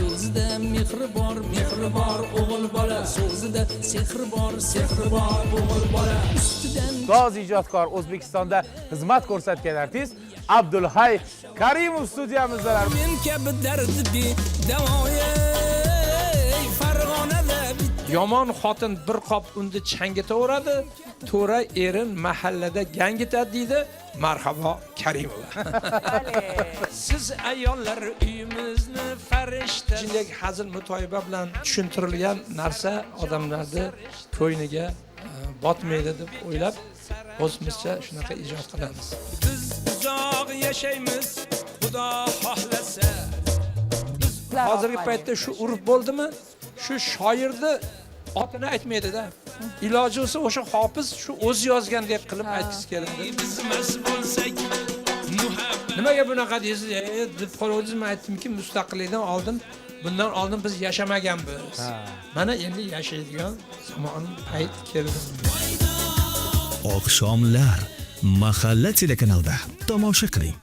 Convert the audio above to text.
so'zida mehr bor o'g'il bola, so'zida sehr bor o'g'il bola. Ustidan Ustoz ijodkor O'zbekistonda xizmat ko'rsatgan artist Abdulhay Karimov studiyamizdalar. men kabi dardi bedavoye Farg'onada Yomon xotin bir qop unni changitaveradi, to'ra erin mahallada gangitadi deydi. Marhabo Karimova. Siz ayollar uyimizni farishta. Shunday hazil mutoyiba bilan tushuntirilgan narsa odamlarni ko'yniga botmaydi deb o'ylab, o'zimizcha shunaqa ijod qilamiz. Biz uzoq yashaymiz, Xudo xohlasa. Hozirgi paytda shu urf bo'ldimi? Shu shoirni otini aytmaydi-da. Iloji bo'lsa o'sha hofiz shu o'z yozgandek qilib aytgisi keladi. Biz mas bo'lsak, nimaga bunaqa deysiz? Deb qo'ydim, aytdimki, mustaqillikdan oldin, bundan oldin biz yashamaganmiz. Mana endi yashaydigan zamon payt keldi. Oqshomlar mahalla telekanalida tomosha qiling.